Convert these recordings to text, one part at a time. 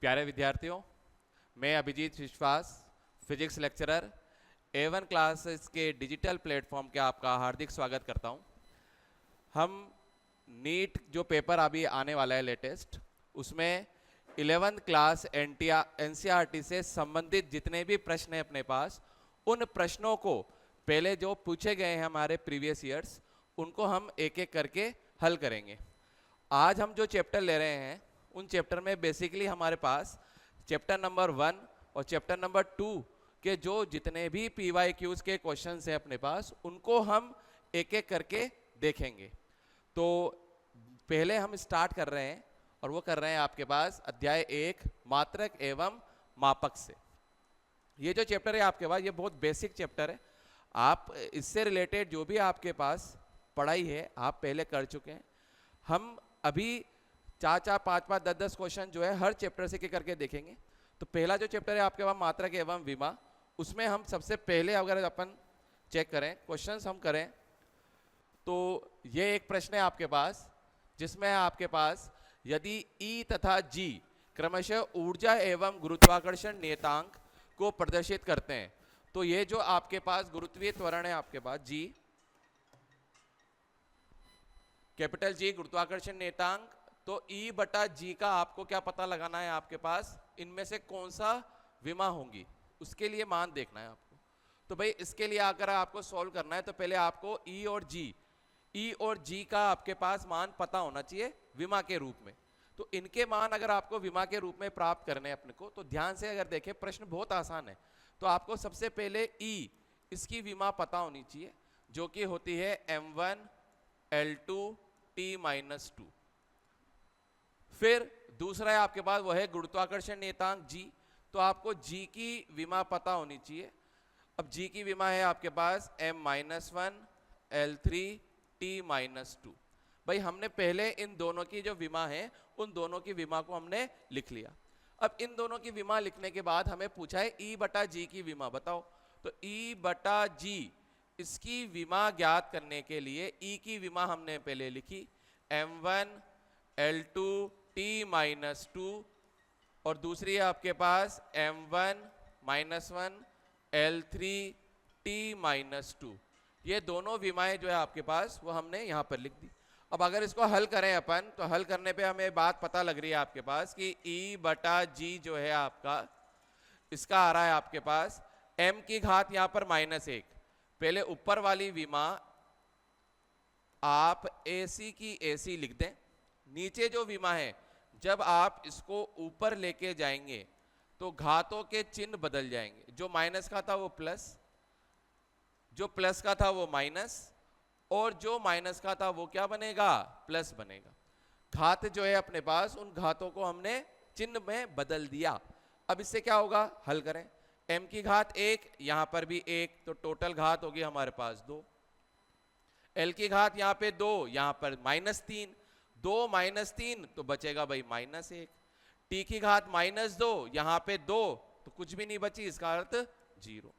प्यारे विद्यार्थियों, मैं अभिजीत विश्वास, फिजिक्स लेक्चरर A1 क्लासेस के डिजिटल प्लेटफॉर्म के आपका हार्दिक स्वागत करता हूं। हम नीट जो पेपर अभी आने वाला है लेटेस्ट, उसमें 11th क्लास NCERT से संबंधित जितने भी प्रश्न हैं अपने पास, उन प्रश्नों को पहले जो पूछे गए हैं हमारे प्रीवियस ईयर्स, उनको हम एक एक करके हल करेंगे। आज हम जो चैप्टर ले रहे हैं उन चैप्टर में बेसिकली हमारे पास चैप्टर नंबर 1 और चैप्टर नंबर 2 के जो जितने भी PYQs के क्वेश्चंस हैं अपने पास, उनको हम एक एक करके देखेंगे। तो पहले हम स्टार्ट कर रहे हैं और वो कर रहे हैं आपके पास अध्याय 1 मात्रक एवं मापक से। ये जो चैप्टर है आपके पास, ये बहुत बेसिक चैप्टर है। आप इससे रिलेटेड जो भी आपके पास पढ़ाई है आप पहले कर चुके हैं। हम अभी 4-4, 5-5, 10-10 क्वेश्चन जो है हर चैप्टर से करके देखेंगे। तो पहला जो चैप्टर है आपके पास मात्रक एवं विमा, उसमें हम सबसे पहले अगर अपन चेक करें क्वेश्चंस हम करें तो ये एक प्रश्न है आपके पास जिसमें है आपके पास यदि E तथा G क्रमशः ऊर्जा एवं गुरुत्वाकर्षण नियतांक को प्रदर्शित करते हैं, तो ये जो आपके पास गुरुत्वीय त्वरण है आपके पास G, कैपिटल G गुरुत्वाकर्षण नियतांक, तो E बटा G का आपको क्या पता लगाना है, आपके पास इनमें से कौन सा विमा होंगी उसके लिए मान देखना है आपको। तो भाई इसके लिए अगर आपको सॉल्व करना है तो पहले आपको E और G का आपके पास मान पता होना चाहिए विमा के रूप में। तो इनके मान अगर आपको विमा के रूप में प्राप्त करने हैं अपने को, तो ध्यान से अगर देखें प्रश्न बहुत आसान है। तो आपको सबसे पहले E इसकी विमा पता होनी चाहिए जो कि होती है M1 L2 T-2। फिर दूसरा है आपके पास वो है गुरुत्वाकर्षण नियतांक G, तो आपको G की विमा पता होनी चाहिए। अब G की विमा है आपके पास M-1 L3 T-2। भाई हमने पहले इन दोनों की जो विमा है उन दोनों की विमा को हमने लिख लिया। अब इन दोनों की विमा लिखने के बाद हमें पूछा है E बटा G की विमा बताओ। तो E बटा G इसकी विमा ज्ञात करने के लिए E की विमा हमने पहले लिखी M1 L2 T-2 और दूसरी है आपके पास M1-1 L3 T-2। ये दोनों विमाएं जो है आपके पास वो हमने यहाँ पर लिख दी। अब अगर इसको हल करें अपन, तो हल करने पे हमें बात पता लग रही है आपके पास कि E बटा G जो है आपका, इसका आ रहा है आपके पास M की घात यहाँ पर -1। पहले ऊपर वाली विमा आप AC की AC लिख दें। नीचे जो विमा है जब आप इसको ऊपर लेके जाएंगे तो घातों के चिन्ह बदल जाएंगे। जो माइनस का था वो प्लस, जो प्लस का था वो माइनस, और जो माइनस का था वो क्या बनेगा, प्लस बनेगा। घात जो है अपने पास उन घातों को हमने चिन्ह में बदल दिया। अब इससे क्या होगा, हल करें। M की घात 1, यहां पर भी 1, तो टोटल घात होगी हमारे पास 2। L की घात यहाँ पे 2, यहां पर -3, 2 -3 तो बचेगा भाई -1। T की घात -2, यहां पे 2 तो कुछ भी नहीं बची, इसका अर्थ 0।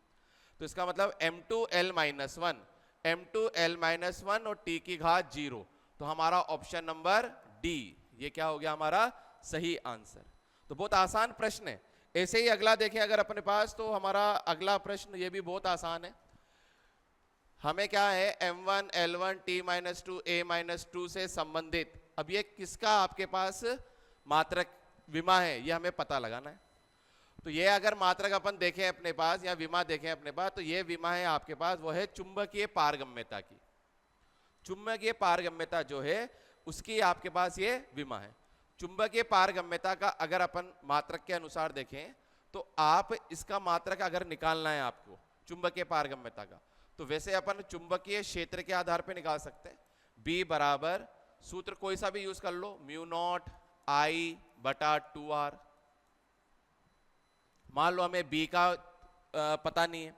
तो इसका मतलब M2L-1 और T की घात 0, तो हमारा ऑप्शन नंबर डी ये क्या हो गया हमारा सही आंसर। तो बहुत आसान प्रश्न है। ऐसे ही अगला देखें अगर अपने पास, तो हमारा अगला प्रश्न ये भी बहुत आसान है। हमें क्या है M1 L1 T-2 A-2 से संबंधित, अब ये किसका आपके पास मात्रक विमा है ये हमें पता लगाना है। तो ये अगर मात्रक अपन देखें अपने पास या विमा देखें अपने पास, तो ये विमा है आपके पास वो है चुंबकीय पारगम्यता की। चुंबकीय पारगम्यता जो है उसकी आपके पास ये विमा है। चुंबकीय पारगम्यता का अगर अपन मात्रक के अनुसार देखें तो आप इसका मात्रक अगर निकालना है आपको चुंबकीय पारगम्यता का, तो वैसे अपन चुंबकीय क्षेत्र के आधार पे निकाल सकते हैं। B बराबर सूत्र कोई सा भी यूज कर लो, μ0 I बटा 2R। मान लो हमें B का पता नहीं है,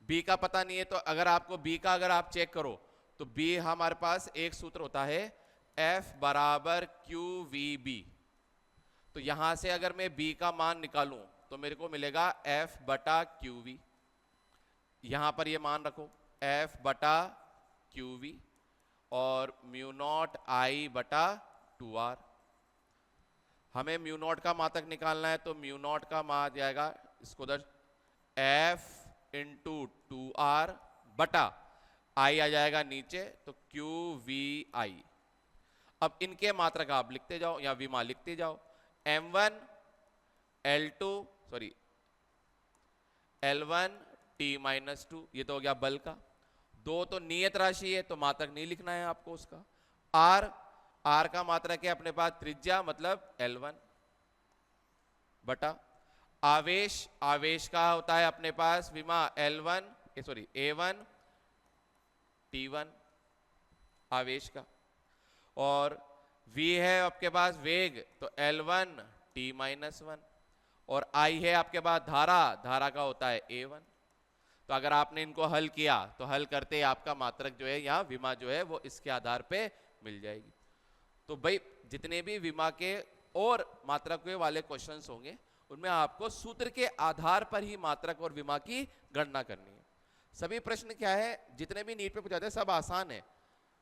B का पता नहीं है, तो अगर आपको B का अगर आप चेक करो तो B हमारे पास एक सूत्र होता है F बराबर QVB। तो यहां से अगर मैं B का मान निकालूं तो मेरे को मिलेगा F बटा QV। यहां पर ये मान रखो F बटा QV और μ0 I बटा 2R। हमें म्यू नॉट का मात्रक निकालना है, तो म्यू नॉट का मान आ जाएगा इसको उधर एफ इंटू 2r बटा आई आ जाएगा नीचे, तो क्यू वी आई। अब इनके मात्रक आप लिखते जाओ या विमा लिखते जाओ, m1 L2 sorry L1 T-2, ये तो हो गया बल का। दो तो नियत राशि है तो मात्रक नहीं लिखना है आपको उसका। R का मात्रक है अपने पास त्रिज्या, मतलब L1 बटा आवेश का होता है अपने पास विमा A1 T1 आवेश का, और V है आपके पास वेग, तो L1 T-1, और I है आपके पास धारा का होता है A1। तो अगर आपने इनको हल किया तो हल करते आपका मात्रक जो है यहाँ विमा जो है वो इसके आधार पे मिल जाएगी। तो भाई जितने भी विमा के और मात्रक वाले क्वेश्चंस होंगे उनमें आपको सूत्र के आधार पर ही मात्रक और विमा की गणना करनी है। सभी प्रश्न क्या है, जितने भी नीट पे पूछाते हैं सब आसान है,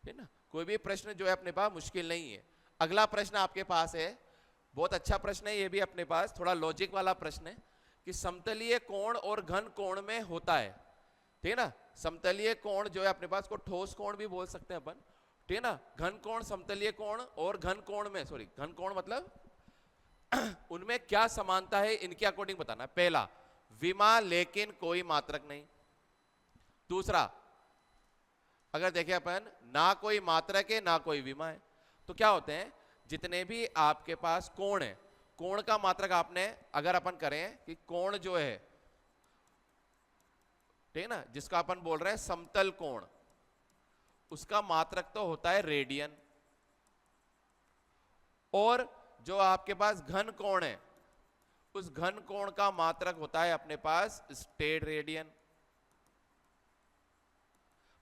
ठीक ना, कोई भी प्रश्न जो है अपने पास मुश्किल नहीं है। अगला प्रश्न आपके पास है, बहुत अच्छा प्रश्न है ये भी अपने पास, थोड़ा लॉजिक वाला प्रश्न है कि समतलीय कोण और घन कोण में होता है, ठीक है ना। समतलीय कोण जो है अपने पास को ठोस कोण भी बोल सकते हैं अपन, ठीक है ना। घन कोण, समतलीय कोण और घन कोण में, सॉरी घन कोण मतलब उनमें क्या समानता है इनके अकॉर्डिंग बताना है। पहला, विमा लेकिन कोई मात्रक नहीं। दूसरा, अगर देखें अपन ना कोई मात्रक है ना कोई विमा है, तो क्या होते हैं जितने भी आपके पास कोण है, कोण का मात्रक आपने अगर अपन करें कि कोण जो है, ठीक है ना, जिसका अपन बोल रहे हैं समतल कोण, उसका मात्रक तो होता है रेडियन, और जो आपके पास घन कोण है उस घन कोण का मात्रक होता है अपने पास स्टेड रेडियन।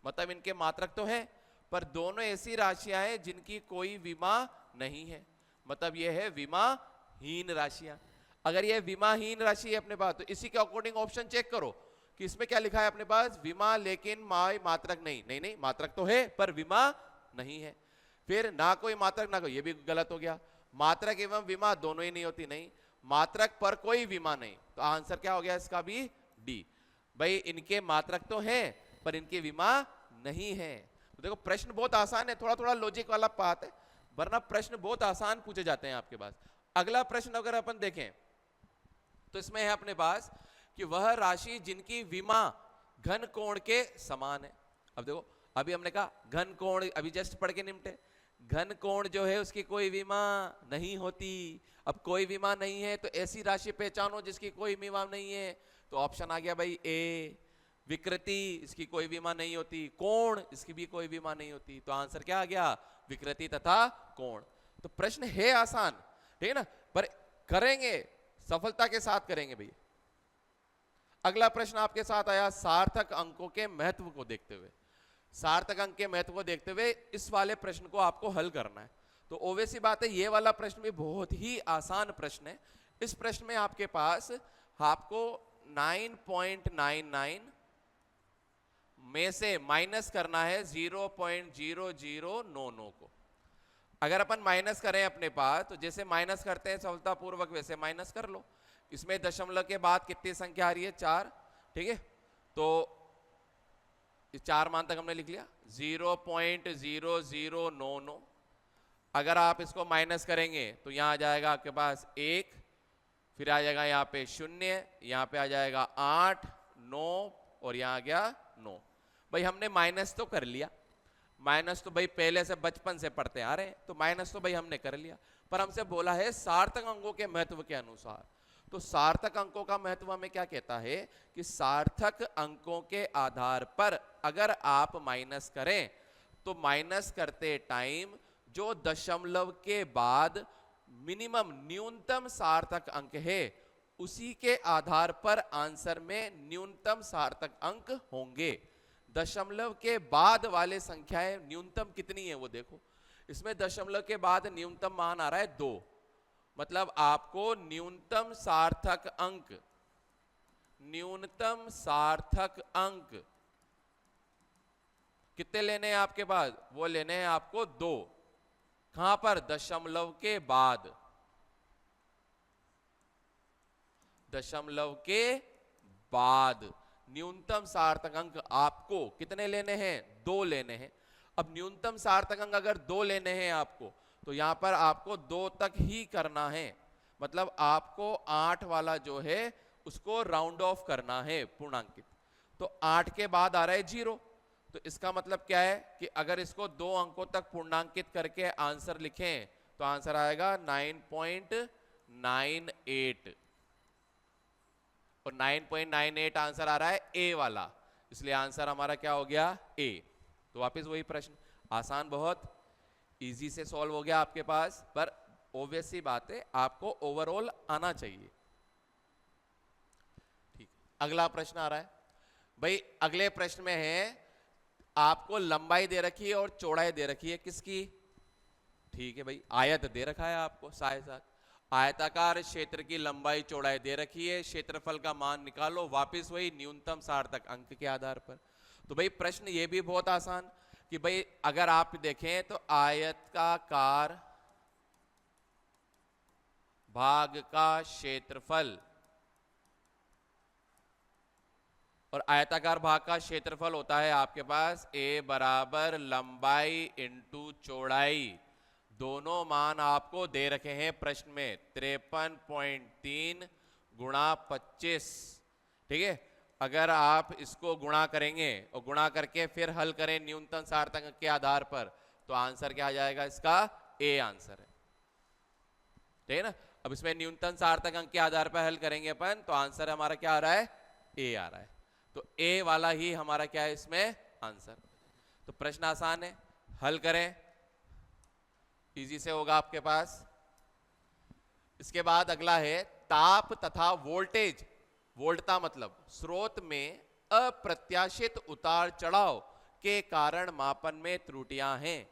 मतलब इनके मात्रक तो है पर दोनों ऐसी राशियां हैं जिनकी कोई विमा नहीं है, मतलब यह है विमाहीन राशियां। अगर यह विमाहीन राशि है अपने पास तो इसी के अकॉर्डिंग ऑप्शन चेक करो कि इसमें क्या लिखा है अपने पास, विमा लेकिन मात्रक नहीं। नहीं, मात्रक तो है पर विमा नहीं है। फिर ना कोई मात्रक ना कोई, ये भी गलत हो गया। मात्रक एवं विमा दोनों ही नहीं होती, नहीं, मात्रक पर कोई विमा नहीं, तो आंसर क्या हो गया इसका भी डी। भाई इनके मात्रक तो है पर इनकी विमा नहीं है। तो देखो प्रश्न बहुत आसान है, थोड़ा थोड़ा लॉजिक वाला बात है, वरना प्रश्न बहुत आसान पूछे जाते हैं आपके पास। अगला प्रश्न अगर अपन देखें तो इसमें है अपने पास कि वह राशि जिनकी विमा घन कोण के समान है। अब देखो अभी हमने कहा घन कोण, अभी जस्ट पढ़ के निपटे, घन कोण जो है उसकी कोई विमा नहीं होती। अब कोई विमा नहीं है तो ऐसी राशि पहचानो जिसकी कोई विमा नहीं है, तो ऑप्शन आ गया भाई ए। विकृति, इसकी कोई विमा नहीं होती। कोण, इसकी भी कोई विमा नहीं होती। तो आंसर क्या आ गया, विकृति तथा कोण। तो प्रश्न है आसान, ठीक है ना, पर करेंगे सफलता के साथ करेंगे भैया। अगला प्रश्न आपके साथ आया सार्थक अंकों के महत्व को देखते हुए। सार्थक अंक के महत्व को देखते हुए इस वाले प्रश्न को आपको हल करना है। तो ओवैसी बात है ये वाला प्रश्न भी बहुत ही आसान प्रश्न है। इस प्रश्न में आपके पास आपको 9.99 में से माइनस करना है 0.0099 को। अगर अपन माइनस करें अपने पास तो जैसे माइनस करते हैं सफलतापूर्वक वैसे माइनस कर लो। इसमें दशमलव के बाद कितनी संख्या आ रही है, 4, ठीक है। तो 4 मान तक हमने लिख लिया, 0.0099। अगर आप इसको माइनस करेंगे तो यहां आ जाएगा आपके पास 1, फिर आ जाएगा यहाँ पे 0, यहाँ पे आ जाएगा 8, 9 और यहाँ आ गया 9। भाई हमने माइनस तो कर लिया, माइनस तो भाई पहले से बचपन से पढ़ते आ रहे हैं, तो माइनस तो भाई हमने कर लिया, पर हमसे बोला है सार्थक अंकों के महत्व के अनुसार। तो सार्थक अंकों का महत्व हमें क्या कहता है कि सार्थक अंकों के आधार पर अगर आप माइनस करें तो माइनस करते टाइम जो दशमलव के बाद मिनिमम न्यूनतम सार्थक अंक है उसी के आधार पर आंसर में न्यूनतम सार्थक अंक होंगे। दशमलव के बाद वाले संख्याएं न्यूनतम कितनी है वो देखो, इसमें दशमलव के बाद न्यूनतम मान आ रहा है 2, मतलब आपको न्यूनतम सार्थक अंक कितने लेने हैं आपके पास, वो लेने हैं आपको 2। कहां पर, दशमलव के बाद। दशमलव के बाद। न्यूनतम सार्थक अंक आपको कितने लेने हैं? 2 लेने हैं। अब न्यूनतम सार्थक अंक अगर 2 लेने हैं आपको, तो यहां पर आपको 2 तक ही करना है। मतलब आपको 8 वाला जो है उसको राउंड ऑफ करना है पूर्णांकित। तो 8 के बाद आ रहा है 0, तो इसका मतलब क्या है कि अगर इसको 2 अंकों तक पूर्णांकित करके आंसर लिखें तो आंसर आएगा 9.98, और 9.98 आंसर आ रहा है ए वाला, इसलिए आंसर हमारा क्या हो गया? ए। तो वापस वही प्रश्न, आसान, बहुत इजी से सॉल्व हो गया आपके पास, पर ऑब्वियस सी बात है आपको ओवरऑल आना चाहिए। ठीक, अगला प्रश्न आ रहा है भाई। अगले प्रश्न में है आपको लंबाई दे रखी है और चौड़ाई दे रखी है, किसकी? ठीक है भाई, आयत दे रखा है आपको, साथ आयताकार क्षेत्र की लंबाई चौड़ाई दे रखी है, क्षेत्रफल का मान निकालो, वापस वही न्यूनतम सार्थक अंक के आधार पर। तो भाई प्रश्न ये भी बहुत आसान कि भाई अगर आप देखें तो आयताकार भाग का क्षेत्रफल, और आयताकार भाग का क्षेत्रफल होता है आपके पास a बराबर लंबाई इंटू चौड़ाई। दोनों मान आपको दे रखे हैं प्रश्न में, 53.3 गुणा 25। ठीक है, अगर आप इसको गुणा करेंगे और गुणा करके फिर हल करें न्यूनतम सार्थक अंक के आधार पर, तो आंसर क्या आ जाएगा? इसका ए आंसर है। ठीक है ना। अब इसमें न्यूनतम सार्थक अंक के आधार पर हल करेंगे अपन, तो आंसर हमारा क्या आ रहा है? ए आ रहा है। तो ए वाला ही हमारा क्या है इसमें आंसर। तो प्रश्न आसान है, हल करें, इजी से होगा आपके पास। इसके बाद अगला है ताप तथा वोल्टेज। वोल्टता मतलब स्रोत में अप्रत्याशित उतार चढ़ाव के कारण मापन में त्रुटियां हैं।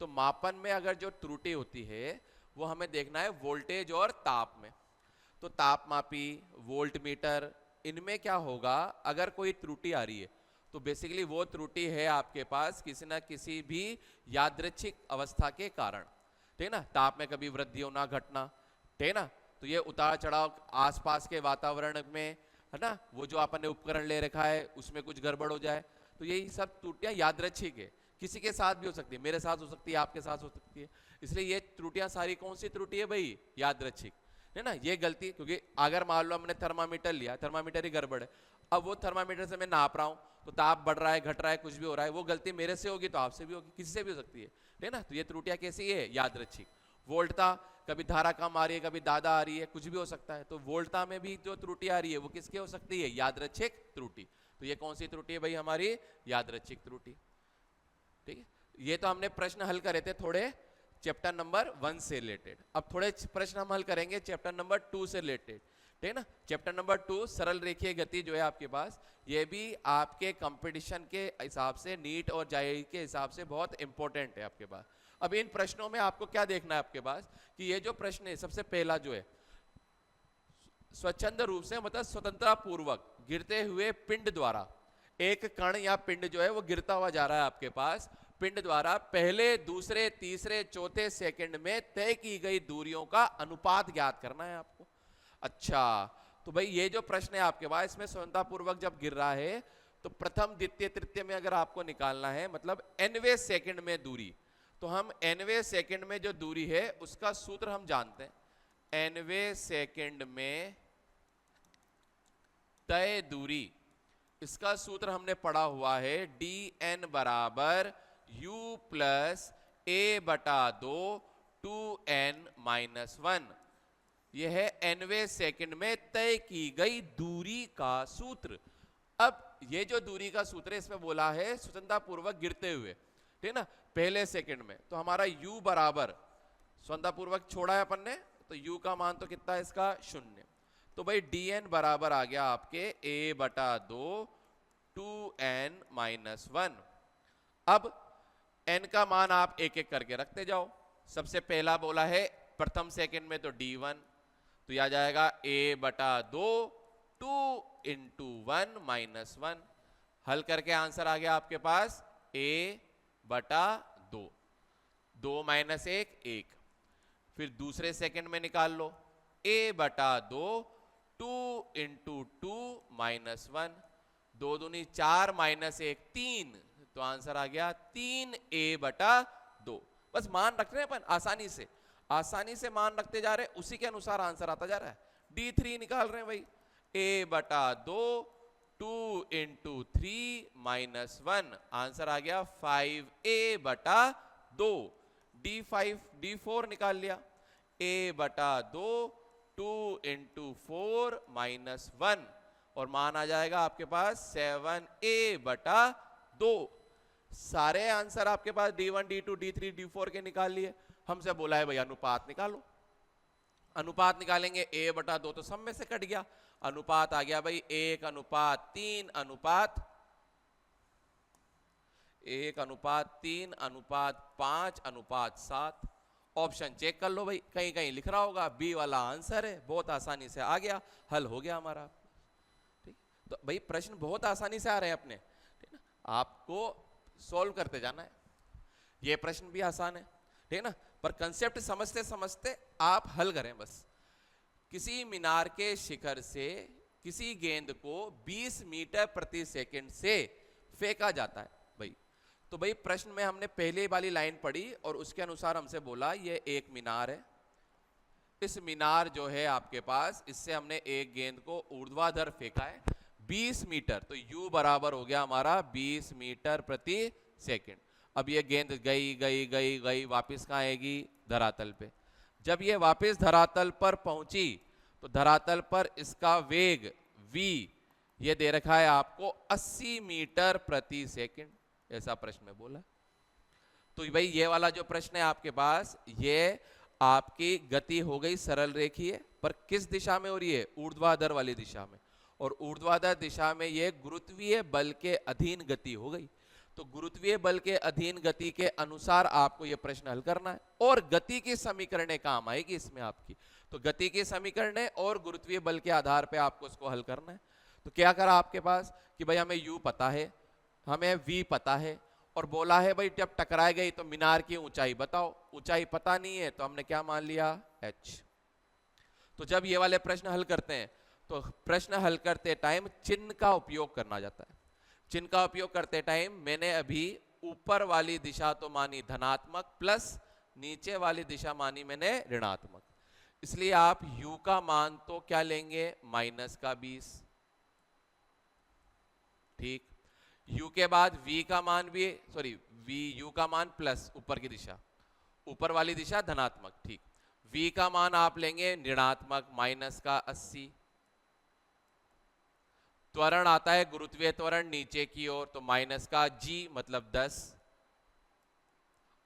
तो मापन में अगर जो त्रुटि होती है वो हमें देखना है वोल्टेज और ताप में। तो तापमापी, वोल्ट मीटर, इनमें क्या होगा अगर कोई त्रुटि आ रही है, तो बेसिकली वो त्रुटि है आपके पास किसी ना किसी भी यादृच्छिक अवस्था के कारण। ठीक है ना, ताप में कभी वृद्धि होना, घटना, ठीक है ना। तो ये उतार चढ़ाव आसपास के वातावरण में है ना, वो जो आपने उपकरण ले रखा है उसमें कुछ गड़बड़ हो जाए, तो यही सब त्रुटियां यादृच्छिक है, किसी के साथ भी हो सकती है, मेरे साथ हो सकती है, आपके साथ हो सकती है। इसलिए ये त्रुटियां सारी कौन सी त्रुटि है भाई? यादृच्छिक, है ना। ये गलती, क्योंकि अगर मान लो हमने थर्मामीटर लिया, थर्मामीटर ही गड़बड़ है, अब वो थर्मामीटर से मैं नाप रहा हूं तो ताप बढ़ रहा है, घट रहा है, कुछ भी हो रहा है, वो गलती मेरे से होगी तो आपसे भी होगी, किसी से भी हो सकती है ना। तो ये त्रुटियां कैसी है? यादृच्छिक। वोल्टता, कभी धारा कम आ रही है, कभी ज्यादा आ रही है, कुछ भी हो सकता है। तो वोल्टता में भी जो त्रुटि आ रही है वो किसकी हो सकती है? यादृच्छिक त्रुटि। तो ये कौन सी त्रुटि है भाई? हमारी यादृच्छिक त्रुटि। ठीक है, ये तो हमने प्रश्न हल करे थे थोड़े चैप्टर नंबर 1 से रिलेटेड। अब थोड़े प्रश्न हम हल करेंगे चैप्टर नंबर 2 से रिलेटेड, ठीक है ना। चैप्टर नंबर 2 सरल रेखीय गति जो है आपके पास, ये भी आपके कंपटीशन के हिसाब से, नीट और जेईई के हिसाब से बहुत इंपॉर्टेंट है आपके पास। अब इन प्रश्नों में आपको क्या देखना है आपके पास कि ये जो प्रश्न है, सबसे पहला जो है, स्वच्छंद रूप से मतलब स्वतंत्रता पूर्वक गिरते हुए पिंड द्वारा, एक कण या पिंड जो है वो गिरता हुआ जा रहा है आपके पास, पिंड द्वारा पहले, दूसरे, तीसरे, चौथे सेकंड में तय की गई दूरियों का अनुपात ज्ञात करना है आपको। अच्छा, तो भाई ये जो प्रश्न है आपके पास, इसमें स्वतंत्रता पूर्वक जब गिर रहा है तो प्रथम, द्वितीय, तृतीय में अगर आपको निकालना है, मतलब nवें सेकंड में दूरी, तो हम nवें सेकंड में जो दूरी है उसका सूत्र हम जानते हैं। nवें सेकंड में तय दूरी, इसका सूत्र हमने पढ़ा हुआ है, dn बराबर u प्लस a बटा 2 2n माइनस 1। यह है nवें सेकंड में तय की गई दूरी का सूत्र। अब ये जो दूरी का सूत्र है, इसमें बोला है स्वतंत्रता पूर्वक गिरते हुए, ठीक है ना, पहले सेकंड में, तो हमारा u बराबर, स्वतंत्रता पूर्वक छोड़ा है अपन ने, तो u का मान तो कितना है इसका? 0। तो भाई dn बराबर आ गया आपके a बटा 2 2n माइनस 1। अब n का मान आप एक एक करके रखते जाओ। सबसे पहला बोला है प्रथम सेकंड में, तो d1, तो यह आ जाएगा a बटा 2 2 इंटू 1 माइनस 1। हल करके आंसर आ गया आपके पास a बटा 2, 2 माइनस 1 1। फिर दूसरे सेकंड में निकाल लो, a बटा 2 2 × 2 -1, 2 दूनी 4 -1 3, तो आंसर आ गया 3a/2। बस मान रख रहे हैं अपन, आसानी से मान रखते जा रहे हैं, उसी के अनुसार आंसर आता जा रहा है। D3 निकाल रहे हैं भाई, a/2 2 × 3 -1, आंसर आ गया 5a/2। D4 निकाल लिया, a/2 2 × 4 -1, और मान आ जाएगा आपके पास 7a/2। सारे आंसर आपके पास D1 D2 D3 D4 के निकाल लिए। हमसे बोला है भाई अनुपात निकालो, अनुपात निकालेंगे, a/2 तो सब में से कट गया, अनुपात आ गया भाई 1:3 अनुपात 5:7। ऑप्शन चेक कर लो भाई, कहीं कहीं लिख रहा होगा, बी वाला आंसर है। बहुत आसानी से आ गया, हल हो गया हमारा। ठीक, तो भाई प्रश्न बहुत आसानी से आ रहे हैं अपने, ठीक ना, आपको सॉल्व करते जाना है। ये प्रश्न भी आसान है, ठीक है ना, पर कंसेप्ट समझते समझते आप हल करें बस। किसी मीनार के शिखर से किसी गेंद को 20 मीटर प्रति सेकंड से फेंका जाता है भाई। तो भाई प्रश्न में हमने पहले वाली लाइन पढ़ी और उसके अनुसार हमसे बोला ये एक मीनार है, इस मीनार जो है आपके पास, इससे हमने एक गेंद को ऊर्ध्वाधर फेंका है 20 मीटर, तो u बराबर हो गया हमारा 20 मीटर प्रति सेकंड। अब ये गेंद गई गई गई गई, वापस कहाँ आएगी, धरातल पे। जब ये वापस धरातल पर पहुंची तो धरातल पर इसका वेग v ये दे रखा है आपको 80 मीटर प्रति सेकंड, ऐसा प्रश्न में बोला। तो भाई ये वाला जो प्रश्न है आपके पास, ये आपकी गति हो गई सरल रेखीय, पर किस दिशा में हो रही है, ऊर्ध्वाधर वाली दिशा में, और ऊर्ध्वाधर दिशा में ये गुरुत्वीय बल के अधीन गति हो गई। तो गुरुत्वीय बल के अधीन गति के अनुसार आपको यह प्रश्न हल करना है, और गति की समीकरणें काम आएगी इसमें आपकी। तो गति की समीकरणें और गुरुत्वीय बल के आधार पे आपको इसको हल करना है। तो क्या करा आपके पास कि भाई हमें u पता है, हमें v पता है, और बोला है भाई जब टकराए गई तो मीनार की ऊंचाई बताओ। ऊंचाई पता नहीं है तो हमने क्या मान लिया, h। तो जब ये वाले प्रश्न हल करते हैं तो प्रश्न हल करते टाइम चिन्ह का उपयोग करना जाता है। चिन्ह का उपयोग करते टाइम मैंने अभी ऊपर वाली दिशा तो मानी धनात्मक, प्लस नीचे वाली दिशा मानी मैंने ऋणात्मक, इसलिए आप u का मान तो क्या लेंगे, -20। ठीक, u के बाद v का मान भी, u का मान प्लस ऊपर की दिशा, ऊपर वाली दिशा धनात्मक, ठीक, v का मान आप लेंगे ऋणात्मक -80। त्वरण आता है गुरुत्वीय त्वरण नीचे की ओर, तो -g मतलब 10,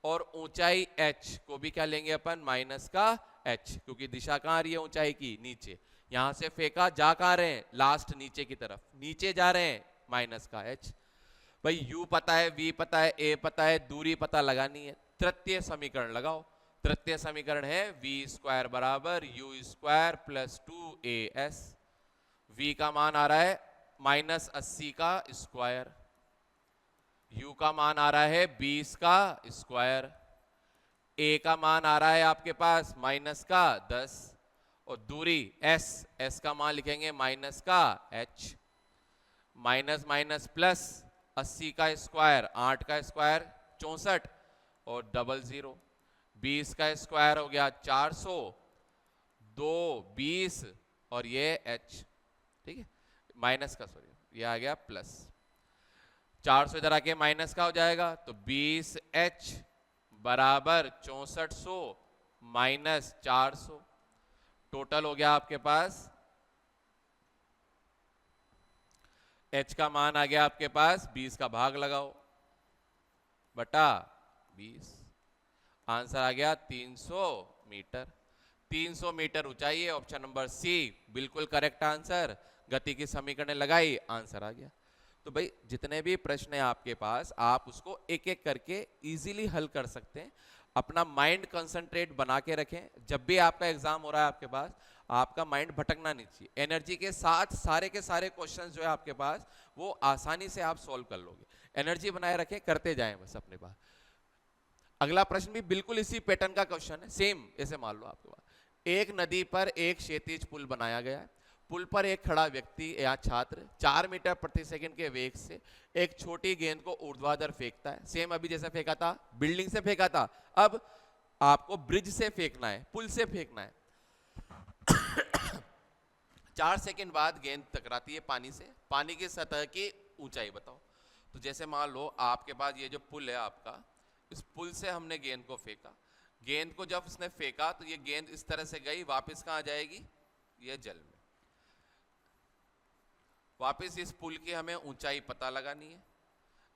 और ऊंचाई h को भी क्या लेंगे अपन, -h, क्योंकि दिशा कहां आ रही है ऊंचाई की, नीचे। यहां से फेंका, जा कहां रहे हैं, लास्ट नीचे की तरफ, नीचे जा रहे हैं, -h। भाई u पता है, v पता है, a पता है, दूरी पता लगानी है, तृतीय समीकरण लगाओ। तृतीय समीकरण है v² = u² + 2as। v का मान आ रहा है -80 का स्क्वायर, u का मान आ रहा है 20 का स्क्वायर, a का मान आ रहा है आपके पास -10, और दूरी s का मान लिखेंगे -h, प्लस 80 का स्क्वायर 8 का स्क्वायर 64, और 00, 20 का स्क्वायर हो गया 400, 2 20, और ये h, ठीक है, माइनस का, ये आ गया प्लस, 400 इधर आके माइनस का हो जाएगा, तो 20h बराबर 6400 माइनस 400, टोटल हो गया आपके पास h का मान आ गया आपके पास 20 का भाग लगाओ बटा 20, आंसर आ गया 300 मीटर। 300 मीटर ऊंचाई है, ऑप्शन नंबर सी बिल्कुल करेक्ट आंसर। गति की समीकरण लगाई, आंसर आ गया। तो भाई जितने भी प्रश्न है आपके पास, आप उसको एक एक करके इजीली हल कर सकते हैं। अपना माइंड कंसंट्रेट बना के रखें, जब भी आपका एग्जाम हो रहा है आपके पास, आपका माइंड भटकना नहीं चाहिए। एनर्जी के साथ सारे के सारे क्वेश्चंस जो है आपके पास, वो आसानी से आप सॉल्व कर लोगे। एनर्जी बनाए रखें, करते जाएं बस अपने पास। अगला प्रश्न भी बिल्कुल इसी पैटर्न का क्वेश्चन है, सेम ऐसे मान लो आपके पास एक नदी पर एक क्षैतिज पुल बनाया गया है, पुल पर एक खड़ा व्यक्ति या छात्र 4 मीटर प्रति सेकंड के वेग से एक छोटी गेंद को ऊर्ध्वाधर फेंकता है। सेम अभी जैसा फेंका था, बिल्डिंग से फेंका था, अब आपको ब्रिज से फेंकना है, पुल से फेंकना है। 4 सेकंड बाद गेंद टकराती है पानी से। पानी की सतह की ऊंचाई बताओ। तो जैसे मान लो आपके पास ये जो पुल है आपका, इस पुल से हमने गेंद को फेंका। गेंद को जब उसने फेंका तो ये गेंद इस तरह से गई, वापस कहां जाएगी? ये जल में। वापस इस पुल की हमें ऊंचाई पता लगानी है।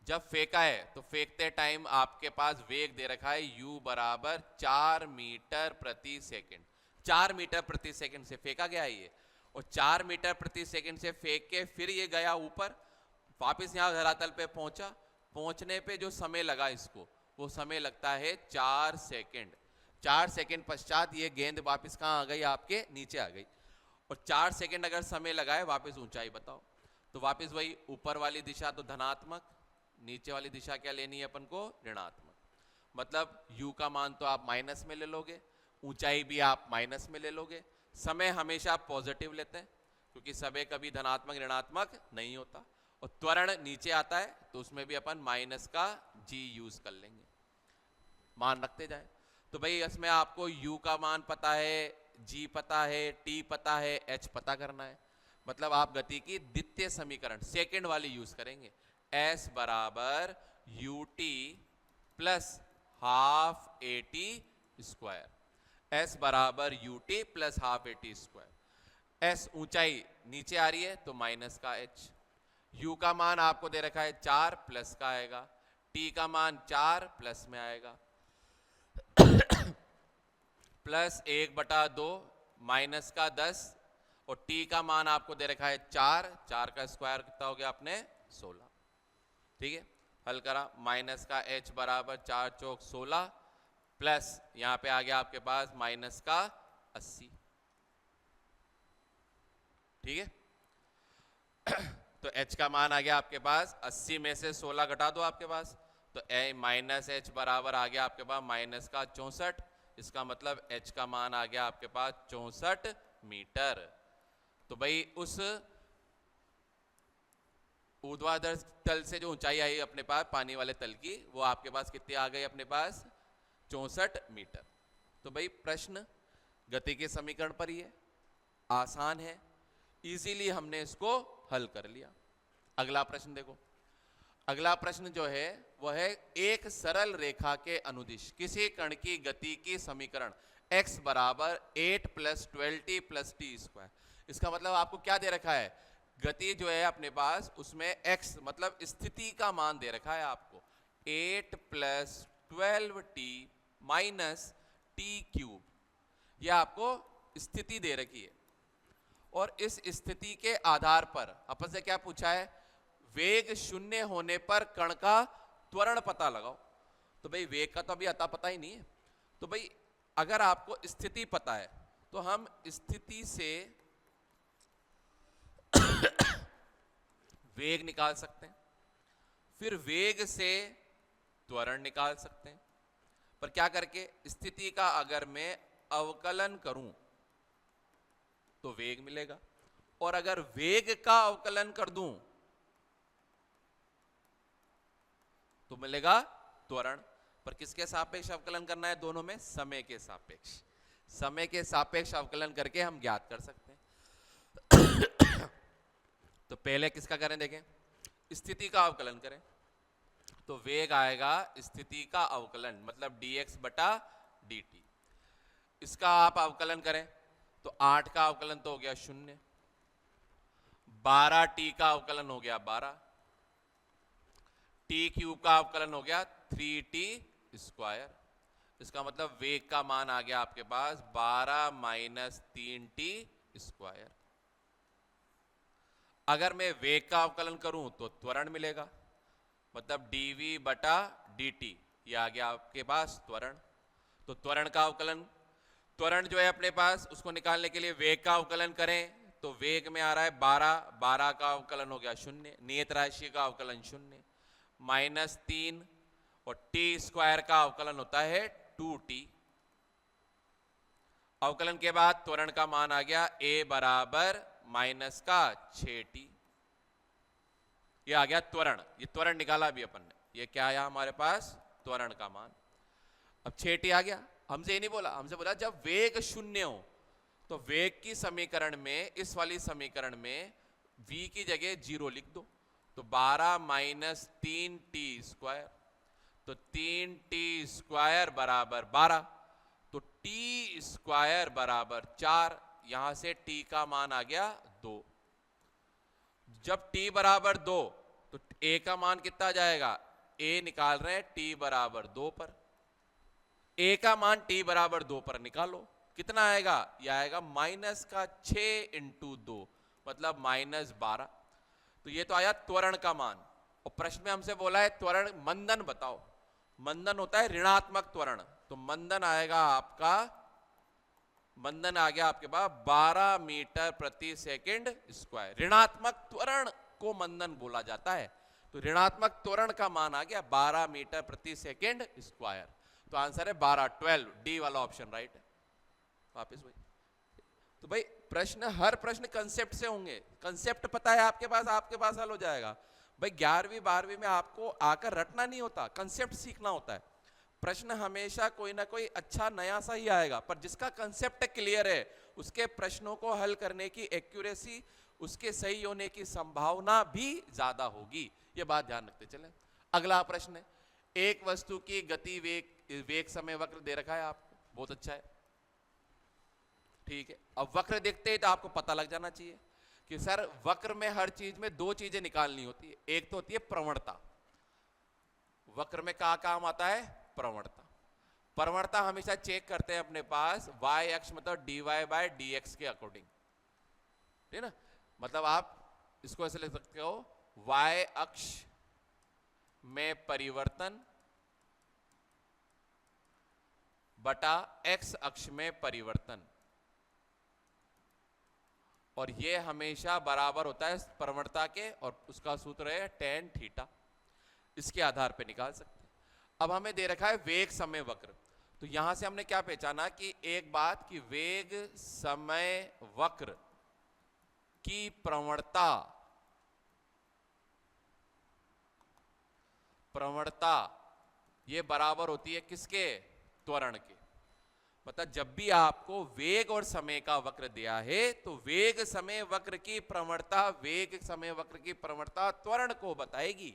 जब फेंका है तो फेंकते टाइम आपके पास वेग दे रखा है u बराबर 4 मीटर प्रति सेकंड। 4 मीटर प्रति सेकंड से फेंका गया है ये, और 4 मीटर प्रति सेकंड से फेंक के फिर ये गया ऊपर, वापस यहाँ धरातल पे पहुंचा। पहुंचने पे जो समय लगा इसको, वो समय लगता है 4 सेकंड। 4 सेकंड पश्चात ये गेंद वापस कहाँ आ गई? आपके नीचे आ गई। और 4 सेकंड अगर समय लगा है, वापस ऊंचाई बताओ। तो वापस वही, ऊपर वाली दिशा तो धनात्मक, नीचे वाली दिशा क्या लेनी है अपन को? ऋणात्मक। मतलब u का मान तो आप माइनस में ले लोगे, ऊंचाई भी आप माइनस में ले लोगे। समय हमेशा पॉजिटिव लेते हैं क्योंकि समय कभी धनात्मक ऋणात्मक नहीं होता। और त्वरण नीचे आता है तो उसमें भी अपन माइनस का g यूज कर लेंगे, मान रखते जाए। तो भाई इसमें आपको u का मान पता है, g पता है, t पता है, h पता करना है। मतलब आप गति की द्वितीय समीकरण सेकंड वाली यूज करेंगे। s बराबर ut plus half at square. s बराबर ut plus half at square. s ऊंचाई नीचे आ रही है तो माइनस का h। u का मान आपको दे रखा है 4, प्लस का आएगा। t का मान 4 प्लस में आएगा। प्लस 1/2 माइनस का 10, और t का मान आपको दे रखा है 4, 4 का स्क्वायर कितना हो गया आपने? 16। ठीक है, हल करा। माइनस का h बराबर 4 चौक 16, प्लस यहां पे आ गया आपके पास माइनस का 80। ठीक है, तो h का मान आ गया आपके पास 80 में से 16 घटा दो आपके पास, तो माइनस h बराबर आ गया आपके पास माइनस का 64। इसका मतलब h का मान आ गया आपके पास 64 मीटर। तो भाई उस ऊर्ध्वाधर तल से जो ऊंचाई आई अपने पास पानी वाले तल की, वो आपके पास कितनी आ गई अपने पास? 64 मीटर। तो भाई प्रश्न गति के समीकरण पर ही है, आसान है, इजीली हमने इसको हल कर लिया। अगला प्रश्न देखो। अगला प्रश्न जो है वो है एक सरल रेखा के अनुदिश किसी कण की गति की समीकरण x बराबर 8 + 12t + t स्क्वायर। इसका मतलब आपको क्या दे रखा है? गति जो है अपने पास उसमें x मतलब स्थिति का मान दे रखा है आपको 8 + 12t - t³। यह आपको स्थिति दे रखी है, और इस स्थिति के आधार पर अपन से क्या पूछा है? वेग 0 होने पर कण का त्वरण पता लगाओ। तो भाई वेग का तो अभी अता पता ही नहीं है। तो भाई अगर आपको स्थिति पता है तो हम स्थिति से वेग निकाल सकते हैं, फिर वेग से त्वरण निकाल सकते हैं। पर क्या करके? स्थिति का अगर मैं अवकलन करूं तो वेग मिलेगा, और अगर वेग का अवकलन कर दूं तो मिलेगा त्वरण। पर किसके सापेक्ष अवकलन करना है? दोनों में समय के सापेक्ष। समय के सापेक्ष अवकलन करके हम ज्ञात कर सकते हैं। तो पहले किसका करें? देखें, स्थिति का अवकलन करें तो वेग आएगा स्थिति का अवकलन, मतलब dx/dt। इसका आप अवकलन करें तो 8 का अवकलन तो हो गया 0, 12t का अवकलन हो गया 12, t³ का अवकलन हो गया 3t स्क्वायर। इसका मतलब वेग का मान आ गया आपके पास 12 - 3t स्क्वायर। अगर मैं वेग का अवकलन करूं तो त्वरण मिलेगा, मतलब dv/dt। ये आ गया आपके पास त्वरण। तो त्वरण का अवकलन, त्वरण जो है अपने पास उसको निकालने के लिए वेग का अवकलन करें तो वेग में आ रहा है 12, 12 का अवकलन हो गया 0, नियत राशि का अवकलन 0, -3, और t स्क्वायर का अवकलन होता है 2t। अवकलन के बाद त्वरण का मान आ गया a बराबर माइनस का 6t। ये आ गया त्वरण, ये त्वरण निकाला भी अपन ने। ये क्या आया हमारे पास? त्वरण का मान। अब 6t आ गया। हमसे ये नहीं बोला, हमसे बोला जब वेग शून्य हो तो वेग की समीकरण में, इस वाली समीकरण में v की जगह 0 लिख दो। तो 12 माइनस 3t स्क्वायर, तो 3t स्क्वायर बराबर 12, तो t स्क्वायर बराबर 4। यहां से t का मान आ गया 2। जब t बराबर 2 तो a का मान कितना आ जाएगा? a निकाल रहे हैं t बराबर 2 पर। a का मान t बराबर 2 पर निकालो, कितना आएगा? यह आएगा माइनस का 6 इंटू 2, मतलब माइनस 12। तो ये तो आया त्वरण का मान। और प्रश्न में हमसे बोला है त्वरण मंदन बताओ। मंदन होता है ऋणात्मक त्वरण, तो मंदन आएगा आपका, मंदन आ गया आपके पास 12 मीटर प्रति सेकंड स्क्वायर। ऋणात्मक त्वरण को मंदन बोला जाता है। तो ऋणात्मक त्वरण का मान आ गया 12 मीटर प्रति सेकंड स्क्वायर। तो आंसर है 12, 12, डी वाला ऑप्शन राइट है। वापस भाई, तो भाई प्रश्न, हर प्रश्न कंसेप्ट से होंगे। कंसेप्ट पता है आपके पास हल हो जाएगा। भाई 11वीं 12वीं में आपको आकर रटना नहीं होता, कंसेप्ट सीखना होता है। प्रश्न हमेशा कोई ना कोई अच्छा नया सा ही आएगा, पर जिसका कंसेप्ट क्लियर है उसके प्रश्नों को हल करने की एक्यूरेसी, उसके सही होने की संभावना भी ज्यादा होगी। ये बात ध्यान रखते चले। अगला प्रश्न है, एक वस्तु की गति वेग समय वक्र दे रखा है आपको, बहुत अच्छा है, ठीक है। अब वक्र देखते ही तो आपको पता लग जाना चाहिए कि सर वक्र में हर चीज में दो चीजें निकालनी होती है। एक तो होती है प्रवणता, वक्र में क्या काम आता है? प्रवणता। प्रवणता हमेशा चेक करते हैं अपने पास y अक्ष मतलब dy बाय dx के अकॉर्डिंग, ठीक है ना। मतलब आप इसको ऐसे लिख सकते हो, y अक्ष में परिवर्तन बटा x अक्ष में परिवर्तन, और ये हमेशा बराबर होता है प्रवणता के, और उसका सूत्र है tan थीटा। इसके आधार पे निकाल सकते हैं। अब हमें दे रखा है वेग समय वक्र, तो यहां से हमने क्या पहचाना कि एक बात कि वेग समय वक्र की प्रवणता ये बराबर होती है किसके? त्वरण के। मतलब जब भी आपको वेग और समय का वक्र दिया है तो वेग समय वक्र की प्रवणता, वेग समय वक्र की प्रवणता त्वरण को बताएगी।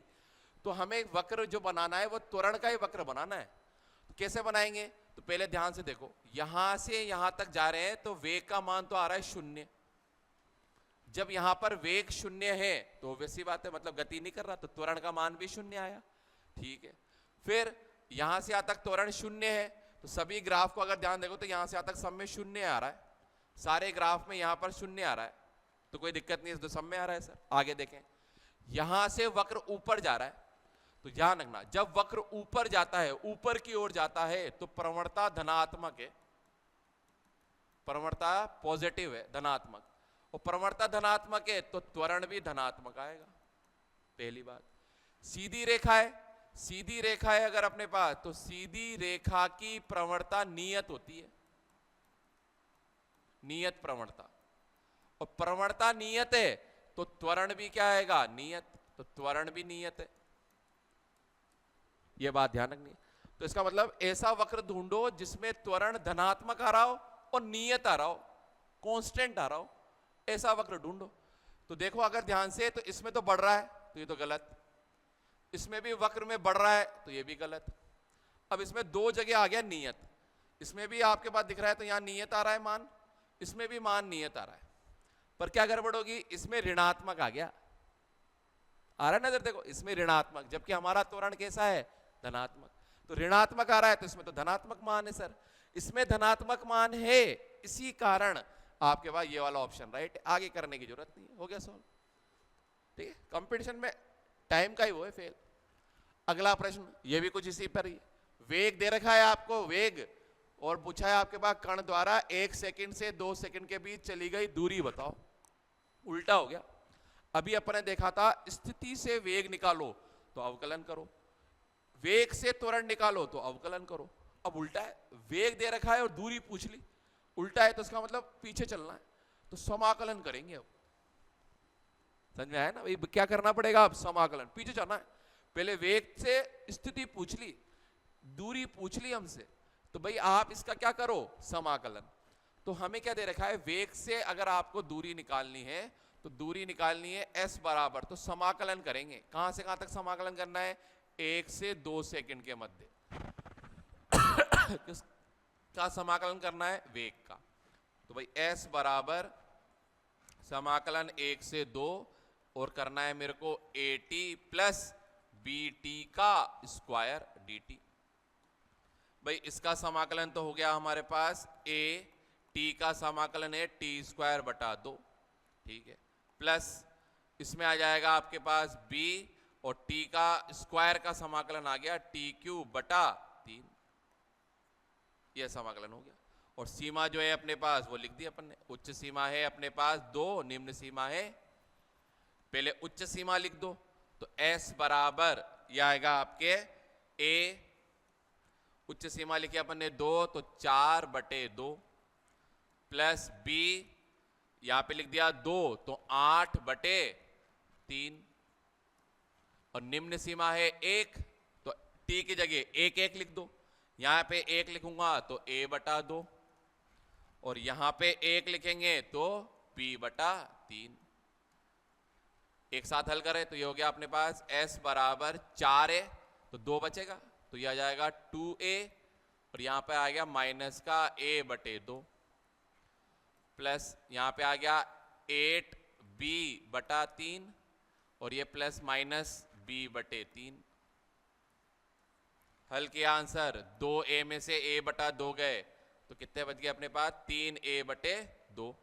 तो हमें वक्र जो बनाना है वो त्वरण का ही वक्र बनाना है। तो कैसे बनाएंगे? तो पहले ध्यान से देखो, यहां से यहां तक जा रहे हैं तो वेग का मान तो आ रहा है 0। जब यहां पर वेग 0 है तो वैसी बात है, मतलब गति नहीं कर रहा, तो त्वरण का मान भी 0 आया, ठीक है। फिर यहां से यहां तक त्वरण 0 है, तो सभी ग्राफ को अगर ध्यान देखो तो यहां से यहां तक सब में 0 आ रहा है। सारे ग्राफ में यहां पर 0 आ रहा है, तो कोई दिक्कत नहीं है, तो सब में आ रहा है सर। आगे देखें, यहां से वक्र ऊपर जा रहा है, तो ध्यान रखना जब वक्र ऊपर जाता है, ऊपर की ओर जाता है, तो प्रवणता धनात्मक है, प्रवणता पॉजिटिव है, धनात्मक। और प्रवणता धनात्मक है तो त्वरण भी धनात्मक आएगा, पहली बात। सीधी रेखा है, सीधी रेखा है अगर अपने पास, तो सीधी रेखा की प्रवणता नियत होती है, नियत प्रवणता। और प्रवणता नियत है तो त्वरण भी क्या आएगा? नियत, तो त्वरण भी नियत है। यह बात ध्यान रखनी है। तो इसका मतलब ऐसा वक्र ढूंढो जिसमें त्वरण धनात्मक आ रहा हो और नियत आ रहा हो, कांस्टेंट आ रहा हो, ऐसा वक्र ढूंढो। तो देखो अगर ध्यान से, तो इसमें तो बढ़ रहा है, तो ये तो गलत। इसमें भी वक्र में बढ़ रहा है, तो ये भी गलत। अब इसमें दो जगह आ गया नियत, इसमें भी आपके पास दिख रहा है तो यहां नियत आ रहा है मान, इसमें भी मान नियत आ रहा है, पर क्या गड़बड़ होगी? इसमें ऋणात्मक आ गया, आ रहा है नजर देखो, इसमें ऋणात्मक, जबकि हमारा त्वरण कैसा है? धनात्मक। तो ऋणात्मक आ रहा है तो इसमें तो धनात्मक मान है सर, इसमें धनात्मक मान है, इसी कारण आपके पास ये वाला ऑप्शन राइट। आगे करने की जरूरत नहीं है, हो गया सॉल्व, ठीक है। कंपटीशन में टाइम का ही वो है फेल। अगला प्रश्न ये भी कुछ इसी पर ही, वेग दे रखा है आपको, वेग, और पूछा है आपके पास कण द्वारा 1 सेकंड से 2 सेकंड के बीच चली गई दूरी बताओ। उल्टा हो गया, अभी अपने देखा था स्थिति से वेग निकालो तो अवकलन करो, वेग से त्वरण निकालो तो अवकलन करो। अब उल्टा है, वेग दे रखा है और दूरी पूछ ली, उल्टा है तो इसका मतलब पीछे चलना है, तो समाकलन करेंगे। अब समझ में आया ना भाई? क्या करना पड़ेगा? अब समाकलन पीछे जाना है। पहले वेग से स्थिति पूछ ली, दूरी पूछ ली हमसे, तो भाई आप इसका क्या करो? समाकलन। तो हमें क्या दे रखा है? वेग से अगर आपको दूरी निकालनी है तो दूरी निकालनी है s बराबर, तो समाकलन करेंगे। कहां से कहां तक समाकलन करना है? 1 से 2 सेकंड के मध्य किसका समाकलन करना है? वेग का। तो भाई s बराबर समाकलन 1 से 2 और करना है मेरे को at प्लस bt का स्क्वायर dt। भाई इसका समाकलन तो हो गया हमारे पास a, t का समाकलन है t स्क्वायर बटा 2, ठीक है, प्लस इसमें आ जाएगा आपके पास b और t का स्क्वायर का समाकलन आ गया t क्यूब बटा 3, यह समाकलन हो गया। और सीमा जो है अपने पास वो लिख दी अपन ने। उच्च सीमा है अपने पास 2, निम्न सीमा है, पहले उच्च सीमा लिख दो, तो s बराबर यह आएगा आपके a, उच्च सीमा लिखी अपन ने 2, तो 4/2 प्लस b यहां पे लिख दिया 2, तो 8/3 और निम्न सीमा है 1, तो t की जगह 1 लिख दो। यहां पे 1 लिखूंगा तो a/2 और यहां पे 1 लिखेंगे तो b/3। एक साथ हल करें तो ये हो गया अपने पास s बराबर 4 है, तो 2 बचेगा, तो ये आ जाएगा 2a और यहां पे आ गया माइनस का a/2 प्लस यहां पे आ गया 8b/3 और ये प्लस माइनस b/3। हल किया आंसर 2a में से a/2 गए तो कितने बच गए अपने पास? 3a/2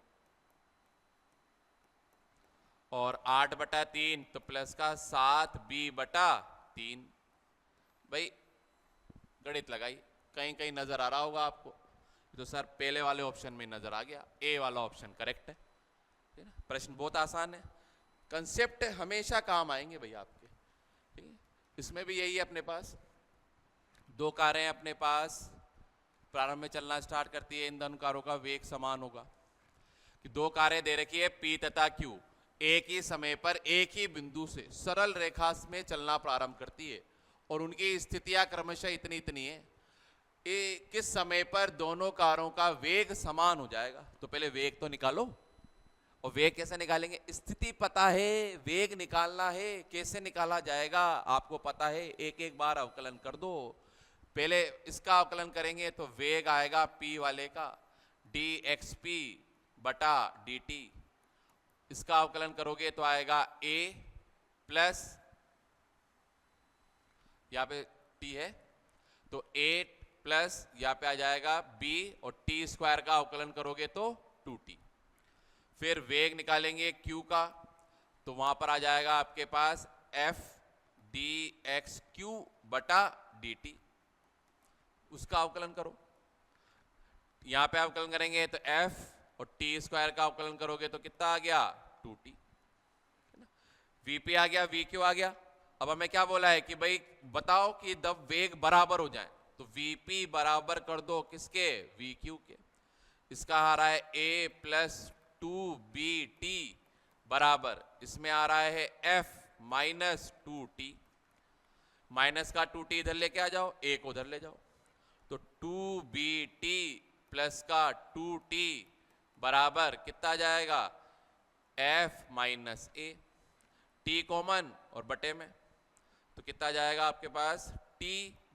और 8/3 तो प्लस का 7b/3। भाई गणित लगाई, कहीं कहीं नजर आ रहा होगा आपको, तो सर पहले वाले ऑप्शन में नजर आ गया, ए वाला ऑप्शन करेक्ट है। ठीक है ना? प्रश्न बहुत आसान है, कंसेप्ट हमेशा काम आएंगे भाई आपके। ठीक है, इसमें भी यही है अपने पास, 2 कारें अपने पास प्रारंभ में चलना स्टार्ट करती है, इन दोनों कारों का वेग समान होगा। कि 2 कारें दे रखी है P तथा Q, एक ही समय पर एक ही बिंदु से सरल रेखा में चलना प्रारंभ करती है और उनकी स्थितियां क्रमशः इतनी इतनी है। किस समय पर दोनों कारों का वेग समान हो जाएगा? तो पहले वेग तो निकालो। और वेग कैसे निकालेंगे? स्थिति पता है, वेग निकालना है, कैसे निकाला जाएगा आपको पता है, एक एक बार अवकलन कर दो। पहले इसका अवकलन करेंगे तो वेग आएगा P वाले का dxp/dt, इसका अवकलन करोगे तो आएगा a प्लस यहां पे t है तो 8 प्लस यहां पे आ जाएगा b और t स्क्वायर का अवकलन करोगे तो 2t। फिर वेग निकालेंगे q का तो वहां पर आ जाएगा आपके पास f dxq/dt, उसका अवकलन करो। यहां पे अवकलन करेंगे तो f और t स्क्वायर का अवकलन करोगे तो कितना आ गया? 2t। vp आ गया, vq आ गया। अब हमें क्या बोला है कि भाई बताओ कि जब वेग बराबर हो जाए तो vp बराबर कर दो किसके? vq के। इसका आ रहा है a प्लस 2bt बराबर, इसमें आ रहा है f माइनस 2t, माइनस का 2t इधर लेके आ जाओ, a को उधर ले जाओ, तो 2bt प्लस का 2t बराबर कितना आ जाएगा? f minus a, t common और बटे में, तो कितना जाएगा आपके पास? t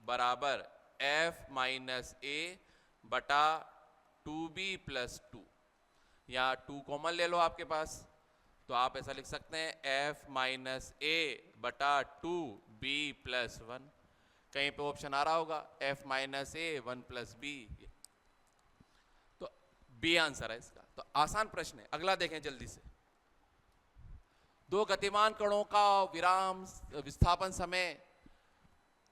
बराबर f माइनस a बटा 2b प्लस 2, या 2 कॉमन ले लो आपके पास, तो आप ऐसा लिख सकते हैं f माइनस a बटा 2b प्लस 1। कहीं पे ऑप्शन आ रहा होगा f minus a 1 plus b, तो b आंसर है इसका। तो आसान प्रश्न है। अगला देखें जल्दी से। 2 गतिमान कणों का विराम विस्थापन समय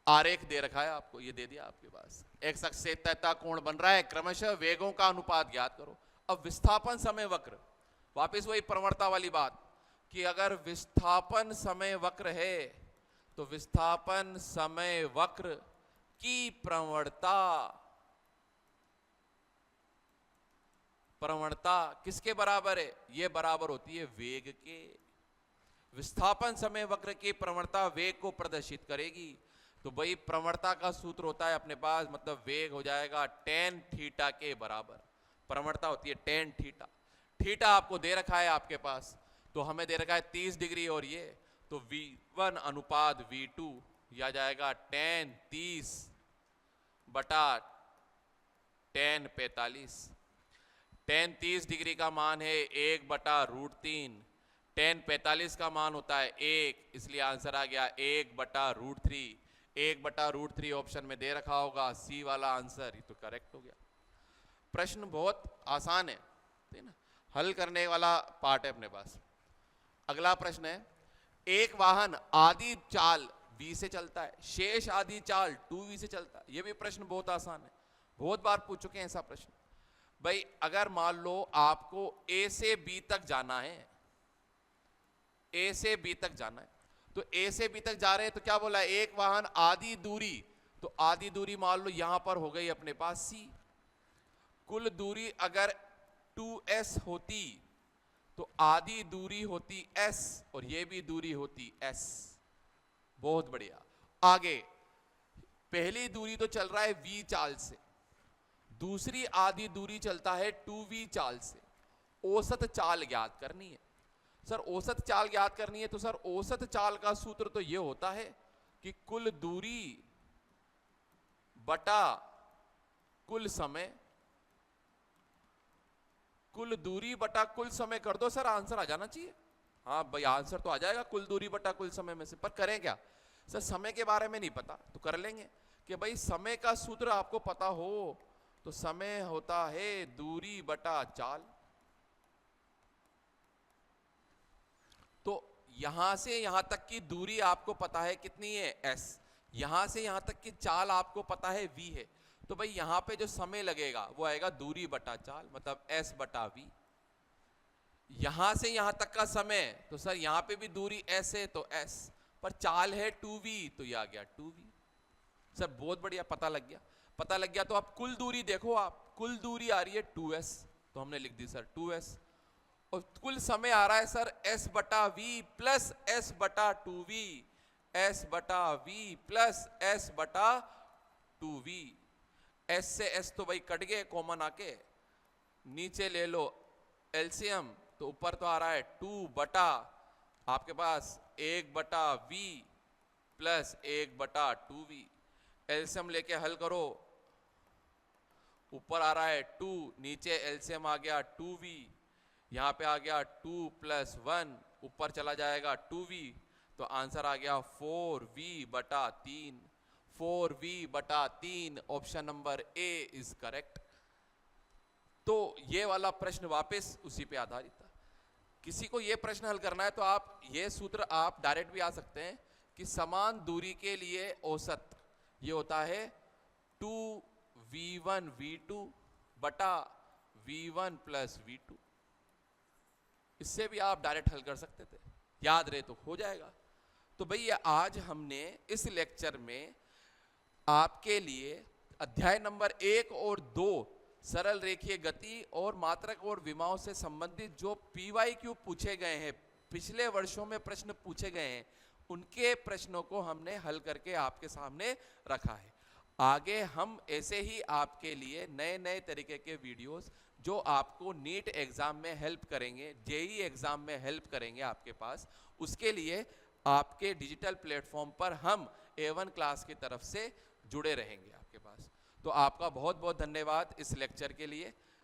आरेख दे रखा है आपको, ये दे दिया आपके पास। एक अक्ष से तय कोण बन रहा है, क्रमशः वेगों का अनुपात ज्ञात करो। अब विस्थापन समय वक्र, वापस वही प्रवणता वाली बात कि अगर विस्थापन समय वक्र है तो विस्थापन समय वक्र की प्रवणता किसके बराबर है? ये बराबर होती है वेग के। विस्थापन समय वक्र की प्रवणता वेग को प्रदर्शित करेगी। तो भाई प्रवणता का सूत्र होता है अपने पास, मतलब वेग हो जाएगा tan थीटा के बराबर। प्रवणता होती है tan थीटा। थीटा आपको दे रखा है आपके पास, तो हमें दे रखा है 30 डिग्री, और ये तो V1 अनुपात V2 यह जाएगा tan 30 बटा tan 45। tan 30 डिग्री का मान है 1/√3, tan 45 का मान होता है 1, इसलिए आंसर आ गया 1/√3। 1/√3 ऑप्शन में दे रखा होगा, सी वाला आंसर ही तो करेक्ट हो गया। प्रश्न बहुत आसान है, ठीक है ना, हल करने वाला पार्ट है अपने पास। अगला प्रश्न है, एक वाहन आधी चाल v से चलता है, शेष आधी चाल 2v से चलता है। यह भी प्रश्न बहुत आसान है, बहुत बार पूछ चुके हैं ऐसा प्रश्न। भाई अगर मान लो आपको a से b तक जाना है, a से b तक जाना है, तो a से b तक जा रहे हैं, तो क्या बोला है, एक वाहन आधी दूरी, तो आधी दूरी मान लो यहां पर हो गई अपने पास c। कुल दूरी अगर 2s होती तो आधी दूरी होती s, और ये भी दूरी होती s। बहुत बढ़िया। आगे पहली दूरी तो चल रहा है v चाल से, दूसरी आधी दूरी चलता है 2v चाल से। औसत चाल ज्ञात करनी है। सर औसत चाल ज्ञात करनी है, तो सर औसत चाल का सूत्र तो यह होता है कि कुल दूरी बटा कुल समय, कुल दूरी बटा कुल समय कर दो, सर आंसर आ जाना चाहिए। हाँ भाई आंसर तो आ जाएगा कुल दूरी बटा कुल समय में से। पर करें क्या सर, समय के बारे में नहीं पता तो कर लेंगे कि भाई समय का सूत्र आपको पता हो, तो समय होता है दूरी बटा चाल। तो यहां से यहां तक की दूरी आपको पता है कितनी है s, यहां से यहां तक की चाल आपको पता है v है, तो भाई यहां पे जो समय लगेगा वो आएगा दूरी बटा चाल, मतलब s बटा v। यहां से यहां तक का समय, तो सर यहां पे भी दूरी s है तो s, पर चाल है 2v, तो ये आ गया 2v। सर बहुत बढ़िया, पता लग गया। पता लग गया तो आप कुल दूरी देखो, आप कुल दूरी आ रही है 2s, तो हमने लिख दी सर 2s, और कुल समय आ रहा है सर s बटा v प्लस s बटा 2v, s बटा v प्लस s बटा 2v। s से s तो भाई कट गए, कॉमन आके नीचे ले लो एलसीएम, तो ऊपर तो आ रहा है 2 बटा आपके पास 1 बटा v प्लस 1 बटा 2v। एलसीएम लेके हल करो, ऊपर आ रहा है 2, नीचे एलसीएम आ गया 2v, यहां पे आ गया 2 प्लस 1, ऊपर चला जाएगा 2v, तो आंसर आ गया 4v बटा 3। 4v बटा 3, option number A is correct. तो ये वाला प्रश्न वापस उसी पे आधारित था। किसी को ये प्रश्न हल करना है तो आप ये सूत्र आप डायरेक्ट भी आ सकते हैं कि समान दूरी के लिए औसत ये होता है 2v1 v2 बटा v1 प्लस v2। इससे भी आप डायरेक्ट हल कर सकते थे, याद रहे तो हो जाएगा। तो भैया आज हमने इस लेक्चर में आपके लिए अध्याय नंबर 1 और 2 सरल रेखीय गति और मात्रक और विमाओं से संबंधित जो PYQ पूछे गए हैं, पिछले वर्षों में प्रश्न पूछे गए हैं, उनके प्रश्नों को हमने हल करके आपके सामने रखा है। आगे हम ऐसे ही आपके लिए नए नए तरीके के वीडियोस जो आपको नीट एग्जाम में हेल्प करेंगे, जेई एग्जाम में हेल्प करेंगे आपके पास, उसके लिए आपके डिजिटल प्लेटफॉर्म पर हम A1 क्लास की तरफ से जुड़े रहेंगे आपके पास। तो आपका बहुत बहुत धन्यवाद इस लेक्चर के लिए।